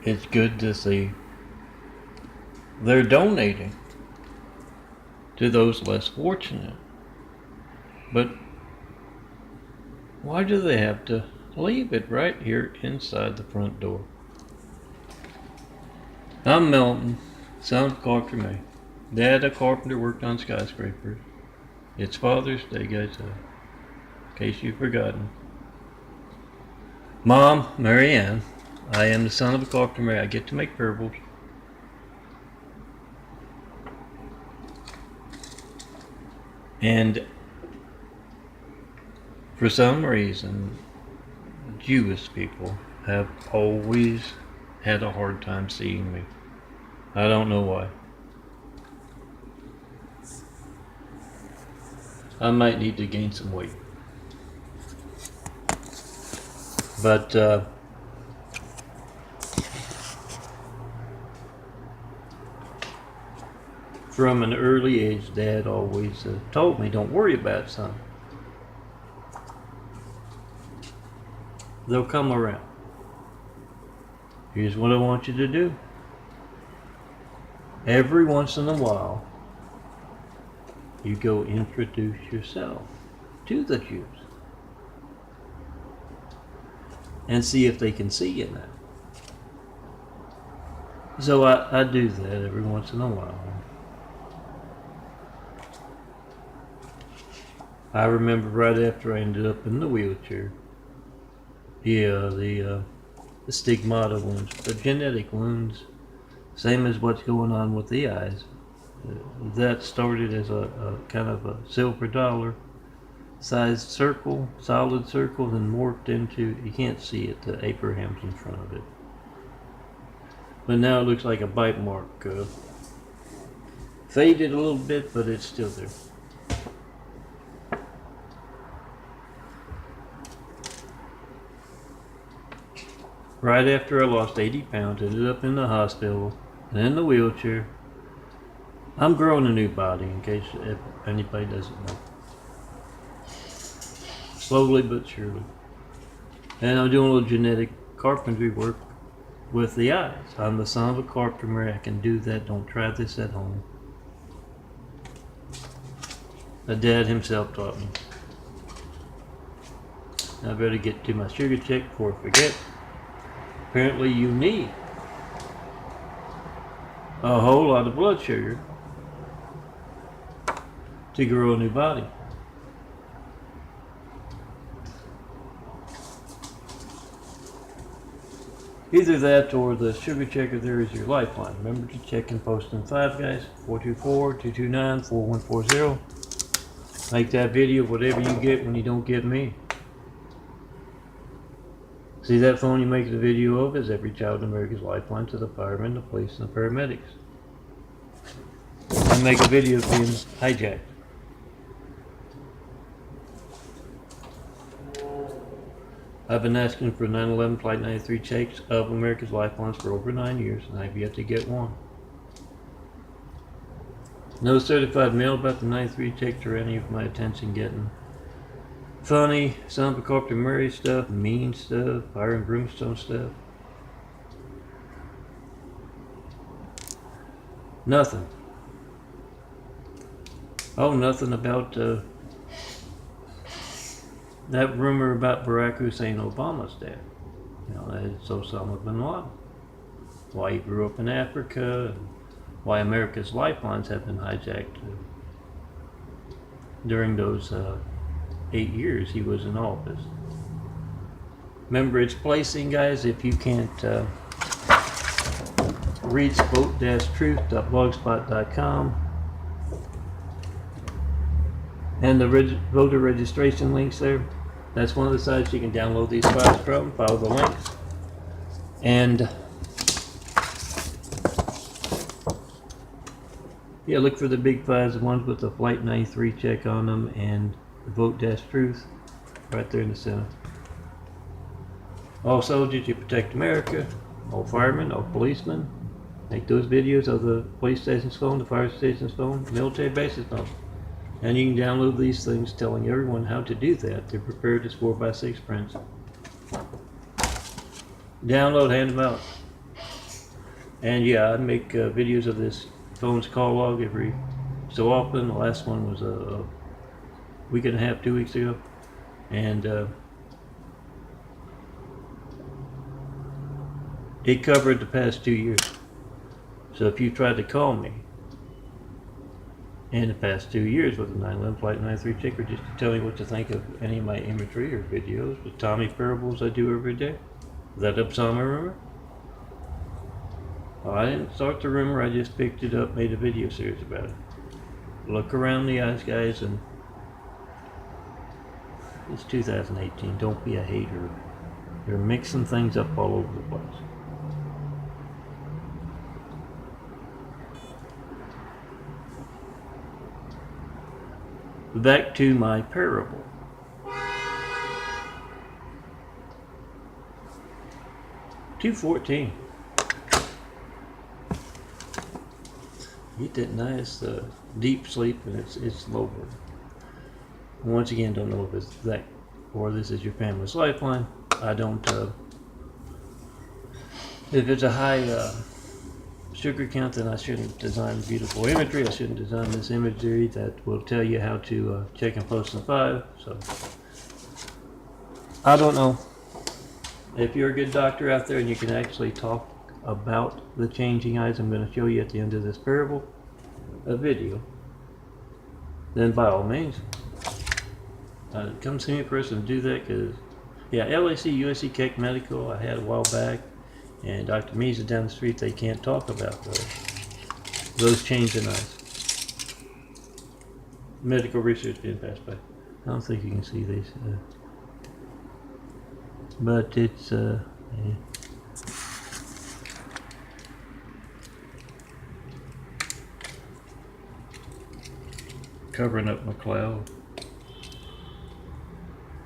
it's good to see they're donating to those less fortunate. But why do they have to leave it right here inside the front door? I'm Melton, son of Carpenter May. Dad, a carpenter, worked on skyscrapers. It's Father's Day, guys, in case you've forgotten. Mom, Mary Ann, I am the son of a carpenter May. I get to make parables. And for some reason, Jewish people have always had a hard time seeing me. I don't know why. I might need to gain some weight. But from an early age, Dad always told me, don't worry about it, son. They'll come around. Here's what I want you to do. Every once in a while, you go introduce yourself to the Jews and see if they can see you now. So I do that every once in a while. I remember right after I ended up in the wheelchair, the stigmata wounds, the genetic wounds, same as what's going on with the eyes. That started as a kind of a silver dollar sized circle, solid circle, then morphed into, you can't see it, the Abraham's in front of it. But now it looks like a bite mark. Faded a little bit, but it's still there. Right after I lost 80 pounds, ended up in the hospital and in the wheelchair. I'm growing a new body, in case if anybody doesn't know. Slowly but surely. And I'm doing a little genetic carpentry work with the eyes. I'm the son of a carpenter. I can do that. Don't try this at home. My dad himself taught me. I better get to my sugar check before I forget. Apparently you need a whole lot of blood sugar to grow a new body. Either that or the sugar checker there is your lifeline. Remember to check and post in 5, guys. 424-229-4140. Like that video, whatever you get when you don't get me. See that phone you make the video of is every child in America's lifeline to the firemen, the police, and the paramedics. I make a video of being hijacked. I've been asking for 9/11 Flight 93 checks of America's lifelines for over 9 years, and I've yet to get one. No certified mail about the 93 checks or any of my attention getting. Funny, son of a carpenter Murray stuff, mean stuff, fire and brimstone stuff. Nothing. Oh, nothing about that rumor about Barack Hussein Obama's dad. You know, it's Osama bin Laden. Why he grew up in Africa, and why America's lifelines have been hijacked during those 8 years he was in office. Remember, it's placing, guys, if you can't reach vote-truth.blogspot.com and the voter registration links there. That's one of the sites you can download these files from, follow the links. And yeah, look for the big files, the ones with the Flight 93 check on them and the Vote-Truth right there in the center. All soldiers, you protect America. All firemen, all policemen. Make those videos of the police station's phone, the fire station's phone, military base's phone. And you can download these things telling everyone how to do that. They're prepared as 4x6 prints. Download, hand them out. And yeah, I make videos of this phone's call log every so often. The last one was a week and a half, 2 weeks ago. And it covered the past 2 years. So if you tried to call me in the past 2 years with a 911 Flight 93 ticker just to tell me what to think of any of my imagery or videos with Tommy parables I do every day, is that upside my rumor? Well, I didn't start the rumor, I just picked it up, made a video series about it. Look around the eyes, guys, and it's 2018. Don't be a hater. You're mixing things up all over the place. Back to my parable. $2.14. Get that nice deep sleep, and it's lower. Once again, don't know if it's that or this is your family's lifeline. I don't. If it's a high sugar count, then I shouldn't design beautiful imagery. I shouldn't design this imagery that will tell you how to check and post in 5. So I don't know. If you're a good doctor out there and you can actually talk about the changing eyes, I'm going to show you at the end of this parable a video, then by all means come see me in person and do that. Because yeah, LAC, USC, Keck Medical I had a while back, and Dr. Mees is down the street. They can't talk about those changing eyes. Medical research being passed by. I don't think you can see these, but it's yeah. Covering up my cloud.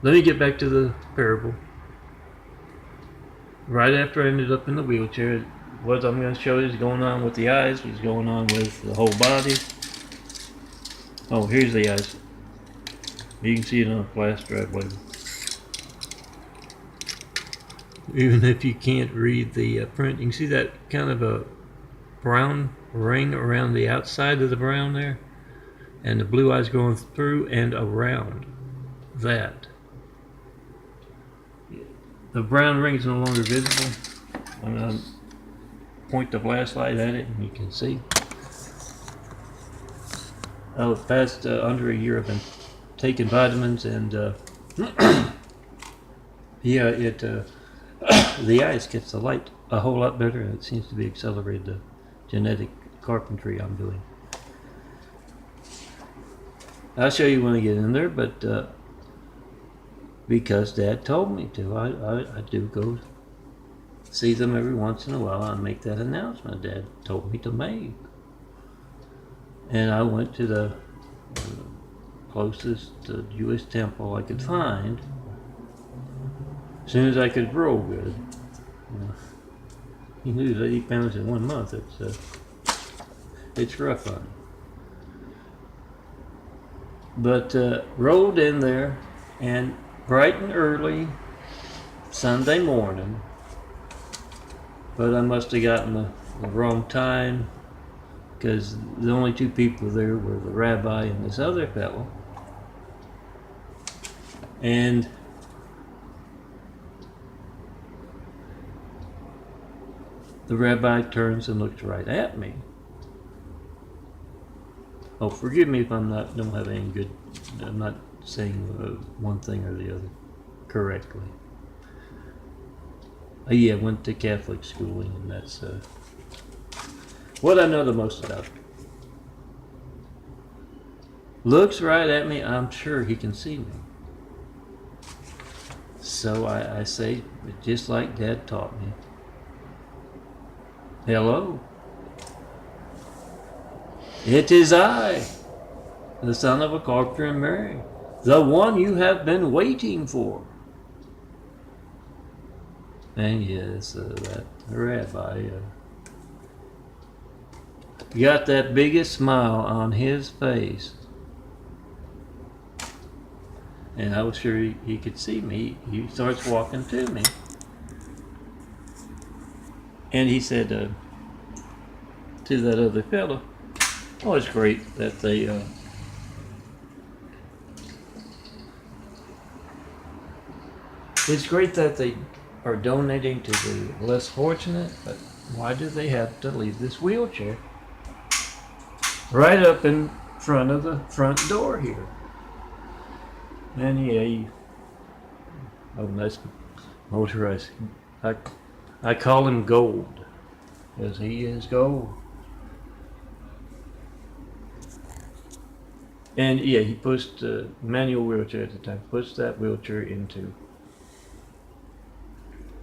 Let me get back to the parable. Right after I ended up in the wheelchair, what I'm going to show you is going on with the eyes, what's going on with the whole body. Oh, here's the eyes. You can see it on a flash drive later. Even if you can't read the print, you can see that kind of a brown ring around the outside of the brown there, and the blue eyes going through and around that. The brown ring is no longer visible. I'm going to point the flashlight at it and you can see. Oh, past under a year I've been taking vitamins, and yeah, it the eyes gets the light a whole lot better, and it seems to be accelerated the genetic carpentry I'm doing. I'll show you when I get in there, but because Dad told me to, I do go see them every once in a while and make that announcement Dad told me to make. And I went to the closest Jewish temple I could find as soon as I could roll good. You lose 80 pounds in 1 month. It's rough on you. But rolled in there, and bright and early Sunday morning, but I must have gotten the wrong time, because the only 2 people there were the rabbi and this other fellow. And the rabbi turns and looks right at me. Oh, forgive me if don't have any good, I'm not saying one thing or the other correctly. Yeah, I went to Catholic schooling, and that's what I know the most about. Looks right at me, I'm sure he can see me. So I say, just like Dad taught me, hello. It is I, the son of a carpenter and Mary, the one you have been waiting for. And yes, that rabbi got that biggest smile on his face. And I was sure he could see me. He starts walking to me. And he said, to that other fellow. Oh, it's great that they it's great that they are donating to the less fortunate, but why do they have to leave this wheelchair right up in front of the front door here? And yeah, oh, that's motorized. I call him Gold, because he is gold. And yeah, he pushed the manual wheelchair at the time, pushed that wheelchair into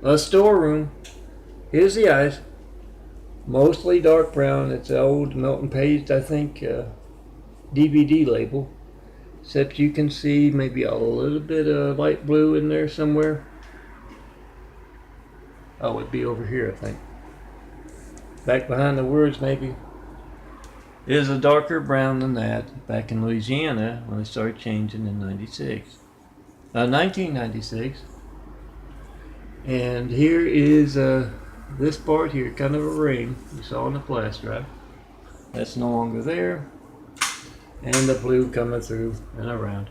a storeroom. Here's the eyes, mostly dark brown. It's an old Milton Page, I think, DVD label. Except you can see maybe a little bit of light blue in there somewhere. Oh, it'd be over here, I think. Back behind the words, maybe. It is a darker brown than that back in Louisiana when they started changing in 1996. And here is this part here, kind of a ring you saw in the flash drive. That's no longer there. And the blue coming through and around.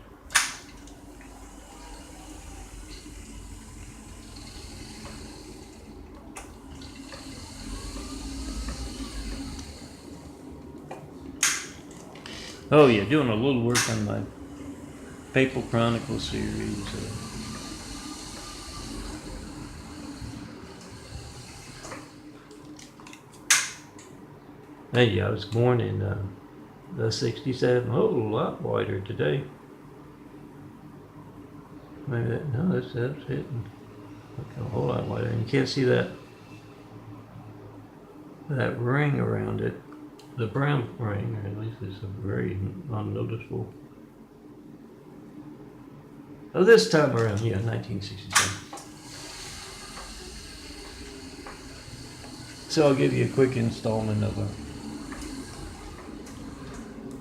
Oh yeah, doing a little work on my Papal Chronicles series. Hey, I was born in the 67. Oh, a lot wider today. Maybe that, no, that's hitting. Okay, a whole lot wider. And you can't see that ring around it. The brown ring, at least, is very unnoticeable. Oh, this time around, yeah, 1967. So I'll give you a quick installment of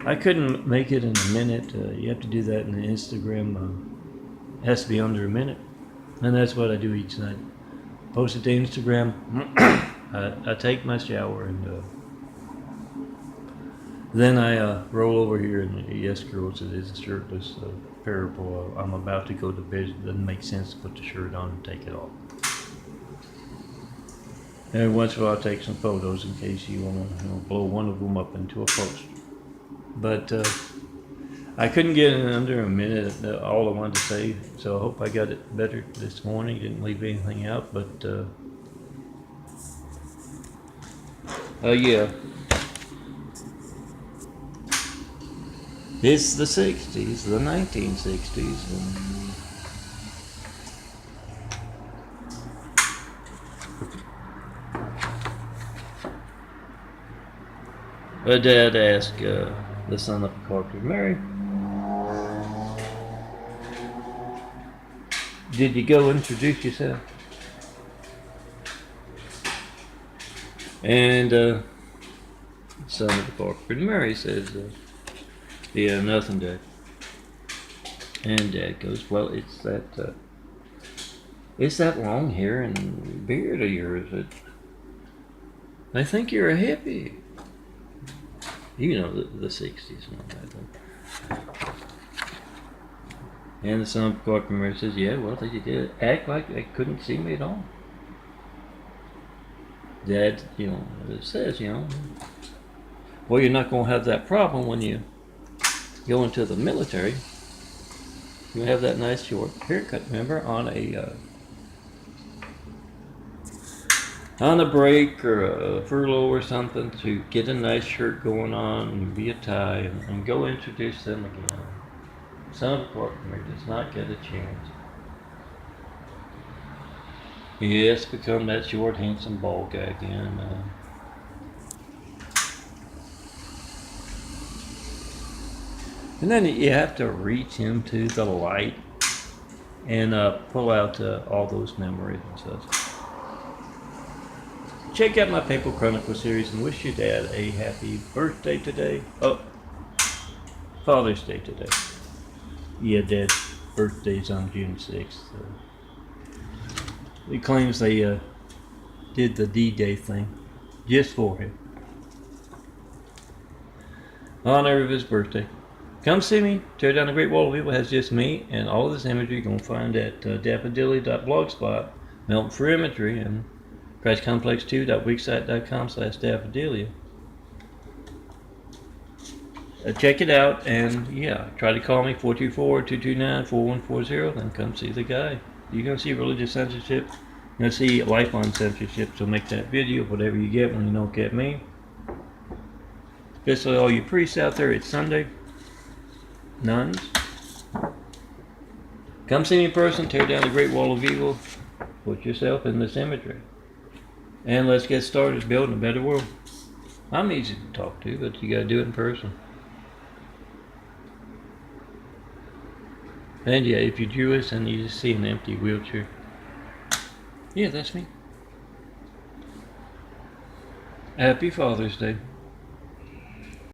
I couldn't make it in a minute. You have to do that in the Instagram. It has to be under a minute. And that's what I do each night. Post it to Instagram. I take my shower and then I roll over here and yes, girls, it is a shirtless parable. I'm about to go to bed. It doesn't make sense to put the shirt on and take it off. And once in a while I'll take some photos in case you want to blow one of them up into a post. But I couldn't get in under a minute, all I wanted to say, so I hope I got it better this morning. Didn't leave anything out, but yeah. It's the 60s, the 1960s. Dad asked the son of the carpenter, Mary, did you go introduce yourself? And son of the carpenter, Mary says, yeah, nothing, Dad. And Dad goes, well, it's that long hair and beard of yours. I think you're a hippie. You know, the 60s and all that. And the son of the carpenter says, yeah, well, they did act like they couldn't see me at all. Dad, says, well, you're not going to have that problem when you go into the military. You have that nice short haircut, remember, on a break or a furlough or something, to get a nice shirt going on and be a tie and go introduce them again. Son of a carpenter does not get a chance. He has become that short, handsome, bald guy again. And then you have to reach into the light and pull out all those memories and such. Check out my Papal Chronicles series and wish your dad a happy birthday today. Oh, Father's Day today. Yeah, Dad's birthday's on June 6th. He claims they did the D-Day thing just for him. honor of his birthday. Come see me. Tear Down the Great Wall of Evil has just me and all of this imagery you're going to find at daffodilly.blogspot, Melton for Imagery, and ChristComplex2.wixsite.com/daffodilia. Check it out, and yeah, try to call me 424-229-4140, then come see the guy. You're going to see religious censorship. You're going to see lifeline censorship, so make that video, whatever you get when you don't get me. Especially all you priests out there, it's Sunday. Nuns. Come see me in person, tear down the Great Wall of Evil, put yourself in this imagery. And let's get started building a better world. I'm easy to talk to, but you gotta do it in person. And yeah, if you're Jewish and you just see an empty wheelchair, yeah, that's me. Happy Father's Day.